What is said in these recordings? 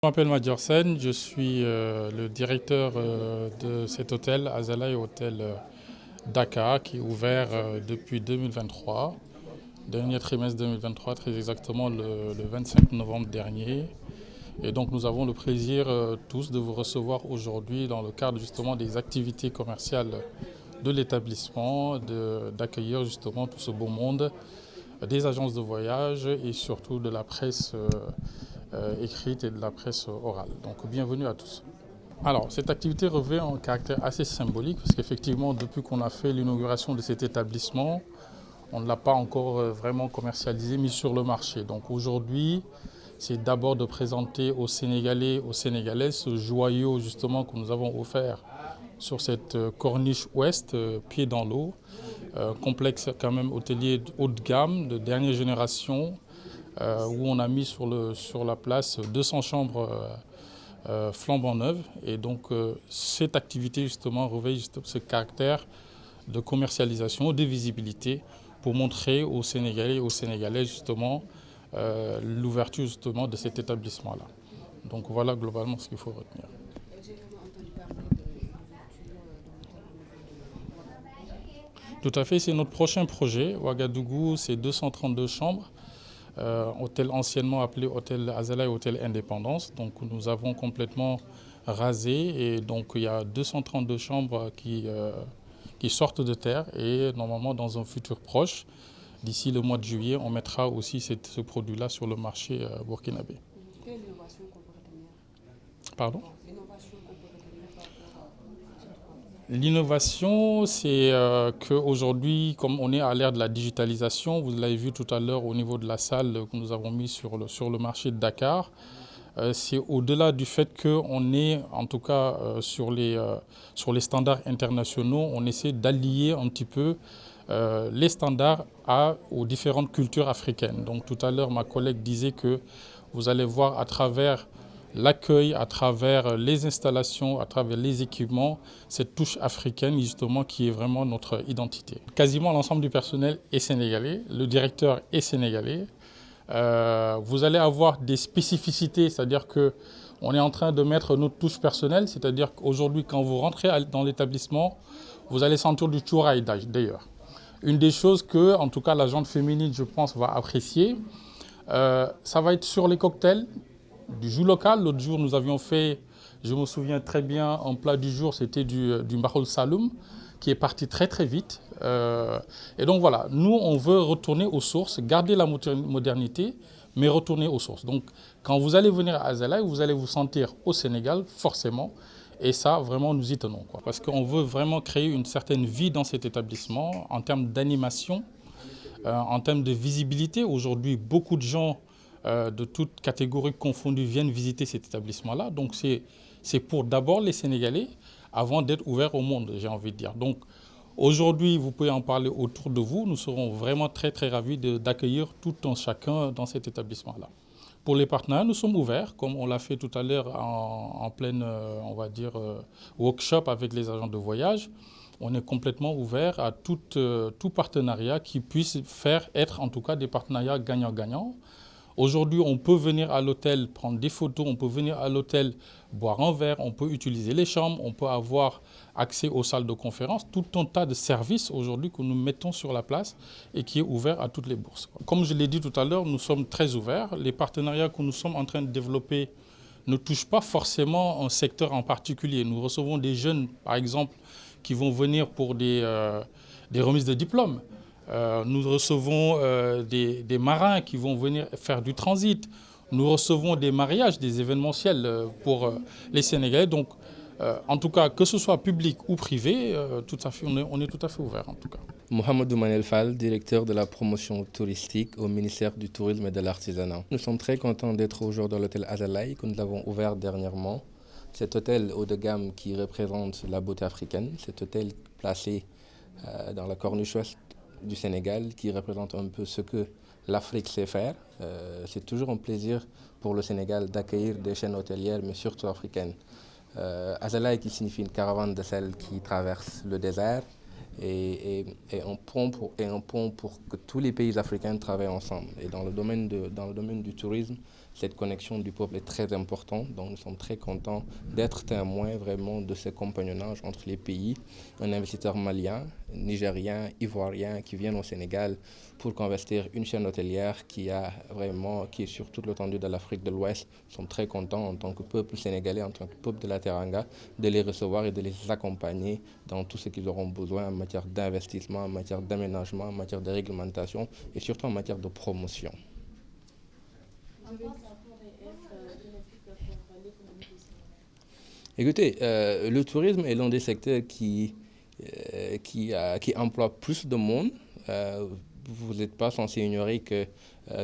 Je m'appelle Major Sen, je suis le directeur de cet hôtel, Azalai Hôtel Dakar, qui est ouvert depuis 2023, dernier trimestre 2023, très exactement le 25 novembre dernier. Et donc nous avons le plaisir tous de vous recevoir aujourd'hui dans le cadre justement des activités commerciales de l'établissement, d'accueillir justement tout ce beau monde, des agences de voyage et surtout de la presse écrite et de la presse orale. Donc bienvenue à tous. Alors cette activité revêt un caractère assez symbolique parce qu'effectivement depuis qu'on a fait l'inauguration de cet établissement, on ne l'a pas encore vraiment commercialisé, mis sur le marché. Donc aujourd'hui, c'est d'abord de présenter aux Sénégalais, aux Sénégalaises ce joyau justement que nous avons offert sur cette corniche ouest, pied dans l'eau, complexe quand même hôtelier haut de gamme, de dernière génération, où on a mis sur la place 200 chambres flambant neuves. Et donc cette activité justement revêt ce caractère de commercialisation, de visibilité pour montrer aux Sénégalais et aux Sénégalaises justement l'ouverture justement de cet établissement-là. Donc voilà globalement ce qu'il faut retenir. Tout à fait, c'est notre prochain projet. Ouagadougou, c'est 232 chambres. Hôtel anciennement appelé Hôtel Azalai, Hôtel Indépendance. Donc nous avons complètement rasé et donc il y a 232 chambres qui sortent de terre et normalement dans un futur proche, d'ici le mois de juillet, on mettra aussi ce produit-là sur le marché burkinabé. Quelle innovation qu'on peut retenir? Pardon? L'innovation qu'on peut retenir par rapport à cette vente. L'innovation, c'est qu'aujourd'hui, comme on est à l'ère de la digitalisation, vous l'avez vu tout à l'heure au niveau de la salle que nous avons mise sur le marché de Dakar, c'est au-delà du fait qu'on est, en tout cas sur les standards internationaux, on essaie d'allier un petit peu les standards aux différentes cultures africaines. Donc tout à l'heure, ma collègue disait que vous allez voir à travers l'accueil, à travers les installations, à travers les équipements, cette touche africaine justement qui est vraiment notre identité. Quasiment l'ensemble du personnel est sénégalais, le directeur est sénégalais. Vous allez avoir des spécificités, c'est-à-dire qu'on est en train de mettre notre touche personnelle, c'est-à-dire qu'aujourd'hui quand vous rentrez dans l'établissement, vous allez sentir du chouraï d'ailleurs. Une des choses que, en tout cas, la gente féminine, je pense, va apprécier, ça va être sur les cocktails du jus local. L'autre jour, nous avions fait, je me souviens très bien, un plat du jour, c'était du mahol saloum, qui est parti très très vite. Et donc voilà, nous, on veut retourner aux sources, garder la modernité, mais retourner aux sources. Donc, quand vous allez venir à Azalai, vous allez vous sentir au Sénégal, forcément. Et ça, vraiment, nous y tenons, quoi. Parce qu'on veut vraiment créer une certaine vie dans cet établissement en termes d'animation, en termes de visibilité. Aujourd'hui, beaucoup de gens de toutes catégories confondues viennent visiter cet établissement-là. Donc, c'est pour d'abord les Sénégalais avant d'être ouverts au monde, j'ai envie de dire. Donc, aujourd'hui, vous pouvez en parler autour de vous. Nous serons vraiment très, très ravis d'accueillir tout un chacun dans cet établissement-là. Pour les partenaires, nous sommes ouverts, comme on l'a fait tout à l'heure en pleine, on va dire, workshop avec les agents de voyage. On est complètement ouvert à tout partenariat qui puisse être en tout cas des partenariats gagnant-gagnant. Aujourd'hui, on peut venir à l'hôtel prendre des photos, on peut venir à l'hôtel boire un verre, on peut utiliser les chambres, on peut avoir accès aux salles de conférence, tout un tas de services aujourd'hui que nous mettons sur la place et qui est ouvert à toutes les bourses. Comme je l'ai dit tout à l'heure, nous sommes très ouverts. Les partenariats que nous sommes en train de développer ne touchent pas forcément un secteur en particulier. Nous recevons des jeunes, par exemple, qui vont venir pour des remises de diplômes. Nous recevons des marins qui vont venir faire du transit. Nous recevons des mariages, des événementiels pour les Sénégalais. Donc, en tout cas, que ce soit public ou privé, tout à fait, on est tout à fait ouvert en tout cas. Mohamedou Manel Fall, directeur de la promotion touristique au ministère du Tourisme et de l'Artisanat. Nous sommes très contents d'être aujourd'hui dans l'hôtel Azalai que nous avons ouvert dernièrement. Cet hôtel haut de gamme qui représente la beauté africaine, cet hôtel placé dans la corniche ouest du Sénégal qui représente un peu ce que l'Afrique sait faire. C'est toujours un plaisir pour le Sénégal d'accueillir des chaînes hôtelières, mais surtout africaines. Azalai qui signifie une caravane de sel qui traverse le désert et un pont pour que tous les pays africains travaillent ensemble. Et dans le domaine du tourisme, Cette connexion du peuple est très importante, donc nous sommes très contents d'être témoins vraiment de ce compagnonnage entre les pays. Un investisseur malien, nigérien, ivoirien qui viennent au Sénégal pour investir une chaîne hôtelière qui est sur toute l'étendue de l'Afrique de l'Ouest. Nous sommes très contents en tant que peuple sénégalais, en tant que peuple de la Teranga, de les recevoir et de les accompagner dans tout ce qu'ils auront besoin en matière d'investissement, en matière d'aménagement, en matière de réglementation et surtout en matière de promotion. En quoi ça pourrait être bénéfique pour l'économie du Sénégal? Écoutez, le tourisme est l'un des secteurs qui emploie plus de monde. Vous n'êtes pas censé ignorer que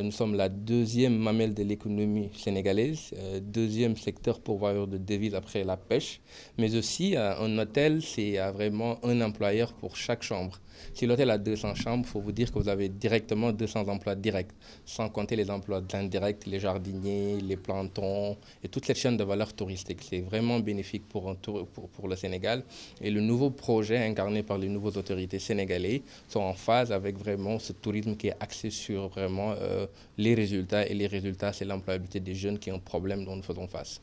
nous sommes la deuxième mamelle de l'économie sénégalaise, deuxième secteur pourvoyeur de devises après la pêche, mais aussi un hôtel, c'est vraiment un employeur pour chaque chambre. Si l'hôtel a 200 chambres, il faut vous dire que vous avez directement 200 emplois directs, sans compter les emplois indirects, les jardiniers, les plantons et toute cette chaîne de valeur touristique. C'est vraiment bénéfique pour le Sénégal. Et le nouveau projet incarné par les nouvelles autorités sénégalaises sont en phase avec vraiment ce tourisme qui est axé sur vraiment les résultats. Et les résultats, c'est l'employabilité des jeunes qui est un problème dont nous faisons face.